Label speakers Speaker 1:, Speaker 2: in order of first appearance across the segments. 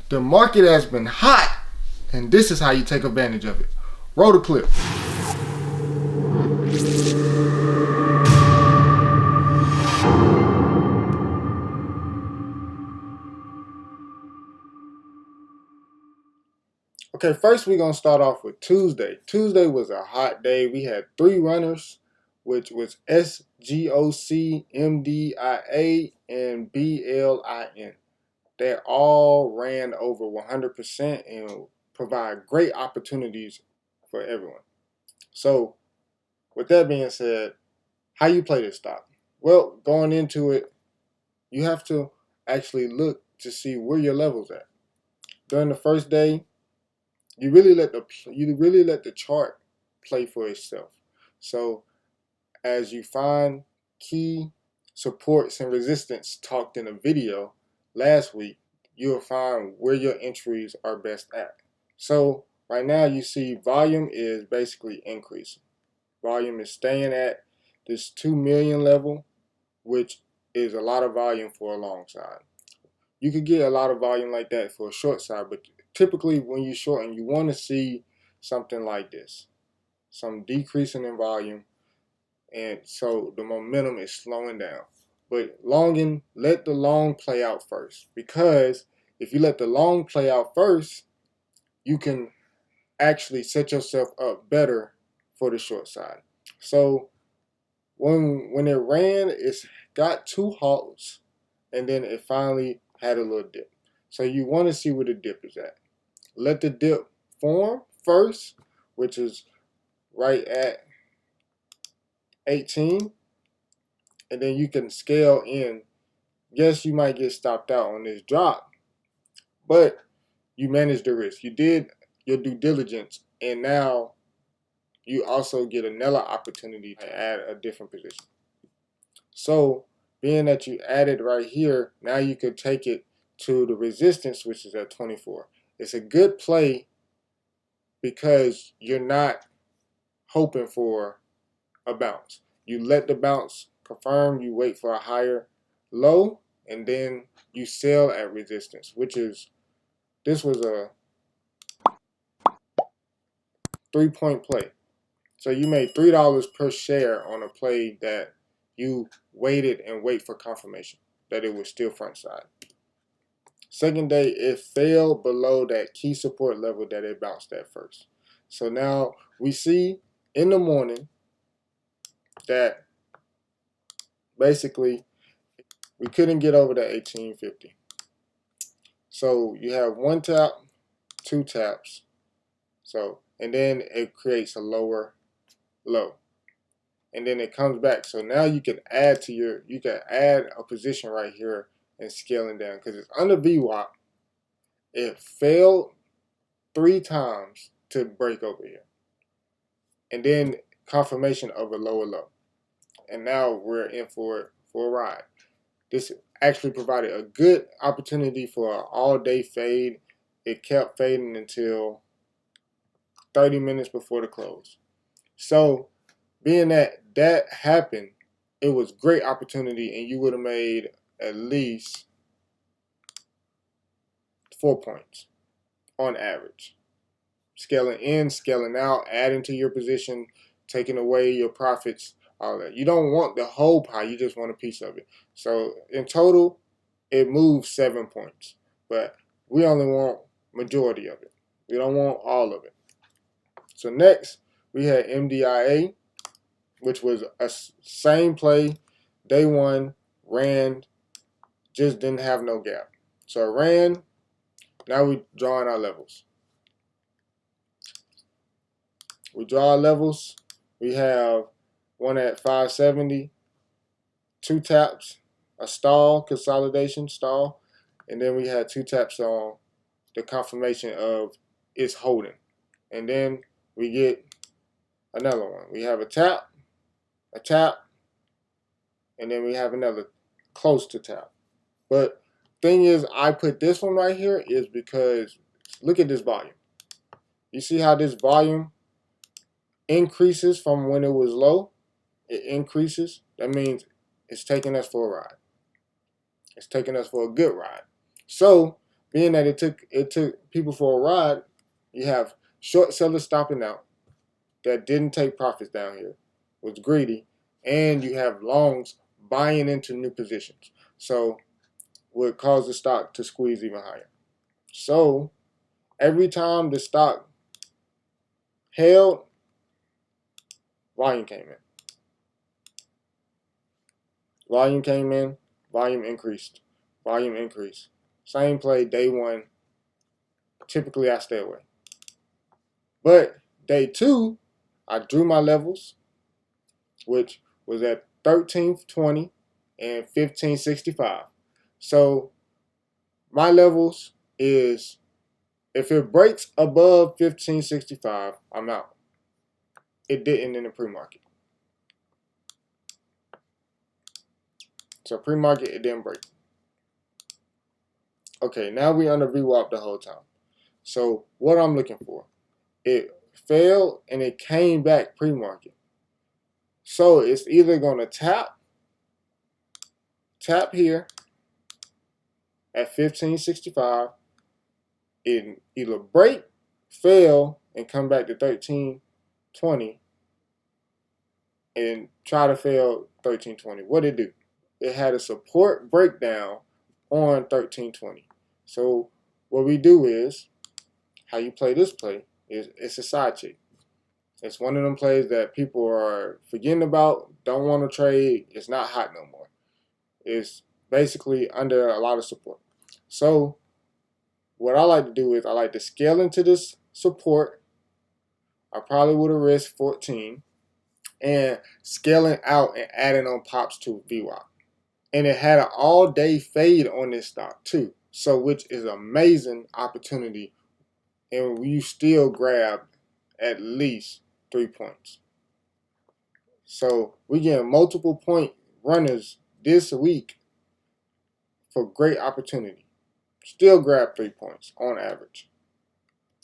Speaker 1: The market has been hot, and this is how you take advantage of it. Roll the clip. Okay, first we're going to start off with Tuesday. Tuesday was a hot day. We had 3 runners, which was SGOC, MDIA, and BLIN. They all ran over 100% and provide great opportunities for everyone. So, with that being said, how you play this stock? Well, going into it, you have to actually look to see where your level's at. During the first day, you really let the chart play for itself. So as you find key supports and resistance talked in a video last week, you'll find where your entries are best at. So right now you see volume is basically increasing. Volume is staying at this 2 million level, which is a lot of volume for a long side. You could get a lot of volume like that for a short side, but typically when you shorten, you want to see something like this, some decreasing in volume, and so the momentum is slowing down. But longing, let the long play out first, because if you let the long play out first, you can actually set yourself up better for the short side. So when it ran, it's got 2 halts, and then it finally had a little dip. So you want to see where the dip is at. Let the dip form first, which is right at 18, and then you can scale in. Yes, you might get stopped out on this drop, but you managed the risk. You did your due diligence, and now you also get another opportunity to add a different position. So being that you added right here, now you could take it to the resistance, which is at 24. It's a good play because you're not hoping for a bounce. You let the bounce confirm, you wait for a higher low, and then you sell at resistance, which is, this was a 3-point play. So you made $3 per share on a play that you waited and wait for confirmation that it was still front side. Second day, it fell below that key support level that it bounced at first. So now we see in the morning that basically we couldn't get over that 1850. So you have 1 tap, 2 taps. So, and then it creates a lower low. And then it comes back. So now you can add a position right here and scaling down, because it's under VWAP. It failed 3 times to break over here, and then confirmation of a lower low, and now we're in for a ride. This actually provided a good opportunity for an all-day fade. It kept fading until 30 minutes before the close. So being that happened, it was great opportunity, and you would have made at least 4 points on average. Scaling in, scaling out, adding to your position, taking away your profits, all that. You don't want the whole pie, you just want a piece of it. So in total, it moves 7 points, but we only want majority of it. We don't want all of it. So next, we had MDIA, which was a same play. Day 1, ran, just didn't have no gap. So it ran. Now we're drawing our levels. We draw our levels. We have one at 570, 2 taps, a stall, consolidation stall, and then we had 2 taps on the confirmation of it's holding. And then we get another one. We have a tap, and then we have another close to tap. But thing is, I put this one right here is because look at this volume. You see how this volume increases from when it was low? It increases. That means it's taking us for a ride. It's taking us for a good ride. So being that it took people for a ride, you have short sellers stopping out that didn't take profits down here, was greedy, and you have longs buying into new positions. So would cause the stock to squeeze even higher. So every time the stock held, volume came in. Volume came in, volume increased, volume increased. Same play day one. Typically I stay away. But day two, I drew my levels, which was at 1320 and 1565. So my levels is, if it breaks above 1565, I'm out. It didn't in the pre-market. So pre-market, it didn't break. Okay, now we under VWAP the whole time. So what I'm looking for, it failed and it came back pre-market. So it's either going to tap here at 1565, it either break, fail, and come back to 1320, and try to fail 1320. What did it do? It had a support breakdown on 1320. So what we do is, how you play this play is, it's a side check. It's one of them plays that people are forgetting about, don't want to trade. It's not hot no more. It's basically under a lot of support. So what I like to do is I like to scale into this support. I probably would have risked 14 and scaling out and adding on pops to VWAP. And it had an all-day fade on this stock too. So which is an amazing opportunity, and you still grab at least 3 points. So we get multiple point runners this week for great opportunity. Still grab 3 points on average.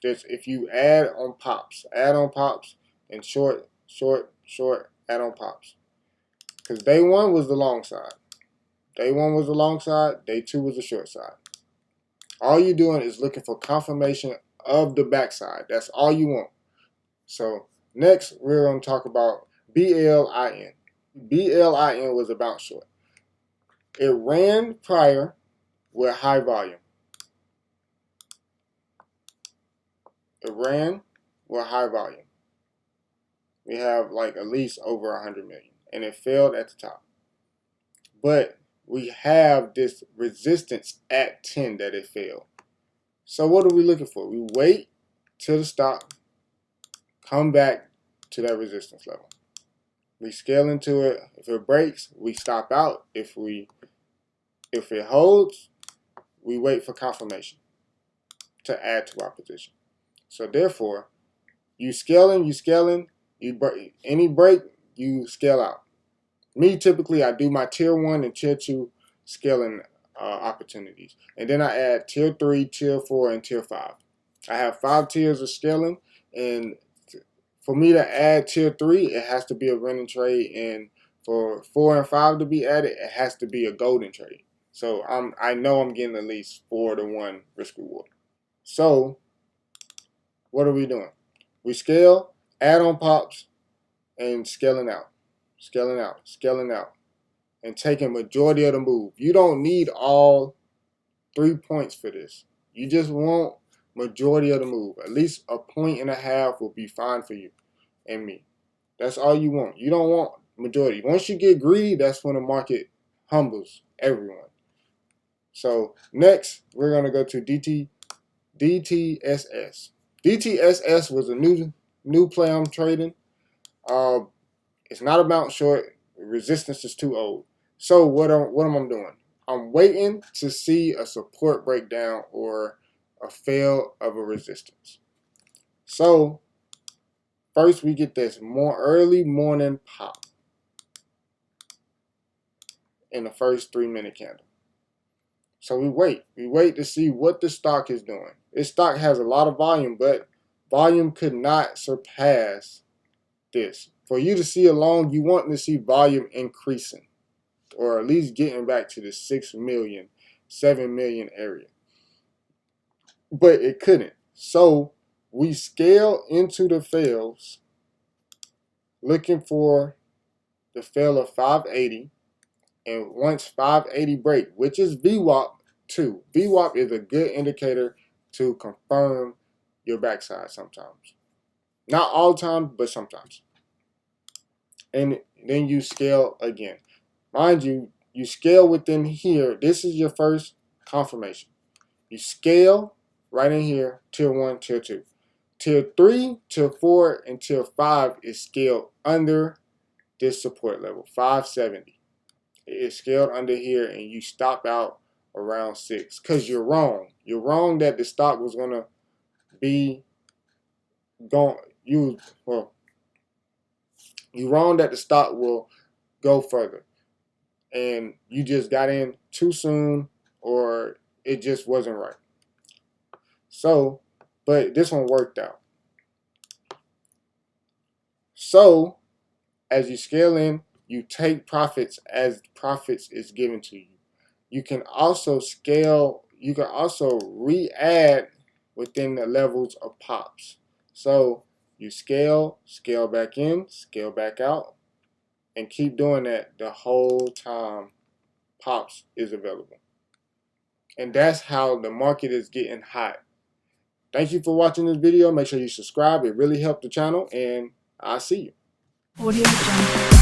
Speaker 1: Just if you add on pops, and short, add on pops. Because day one was the long side. Day one was the long side, day two was the short side. All you're doing is looking for confirmation of the backside. That's all you want. So next, we're going to talk about BLIN. BLIN was a bounce short. It ran prior with high volume. It ran with high volume. We have like at least over 100 million. And it failed at the top. But we have this resistance at 10 that it failed. So what are we looking for? We wait till the stock come back to that resistance level. We scale into it. If it breaks, we stop out. If it holds, we wait for confirmation to add to our position. So therefore, you scaling, you break any break, you scale out. Me, typically, I do my tier 1 and tier 2 scaling opportunities. And then I add tier 3, tier 4, and tier 5. I have 5 tiers of scaling, and for me to add tier 3, it has to be a winning trade, and for 4 and 5 to be added, it has to be a golden trade. So I know I'm getting at least 4-to-1 risk reward. So what are we doing? We scale, add on pops, and scaling out, and taking majority of the move. You don't need all 3 points for this. You just want majority of the move. At least a 1.5 will be fine for you and me. That's all you want. You don't want majority. Once you get greedy, that's when the market humbles everyone. So next, we're going to go to DTSS. DTSS was a new play I'm trading. It's not a bounce short. Resistance is too old. So what am I doing? I'm waiting to see a support breakdown or a fail of a resistance. So first we get this early morning pop in the first 3-minute candle. So we wait to see what the stock is doing. This stock has a lot of volume, but volume could not surpass this. For you to see a long, you want to see volume increasing, or at least getting back to the 6 million, 7 million area. but it couldn't. So we scale into the fails, looking for the fail of 580. And once 580 break, which is VWAP 2. VWAP is a good indicator to confirm your backside sometimes. Not all the time, but sometimes. And then you scale again. Mind you, you scale within here. This is your first confirmation. You scale right in here, tier 1, tier 2. Tier 3, tier 4, and tier 5 is scaled under this support level, 570. It is scaled under here, and you stop out around 6 because you're wrong. You're wrong that the stock was going to be gone. You're wrong that the stock will go further, and you just got in too soon, or it just wasn't right. So, but this one worked out. So, as you scale in, you take profits as profits is given to you. You can also scale, you can also re-add within the levels of pops. So you scale back in, scale back out, and keep doing that the whole time pops is available. And that's how the market is getting hot. Thank you for watching this video. Make sure you subscribe. It really helped the channel, and I'll see you.
Speaker 2: Audio Jungle.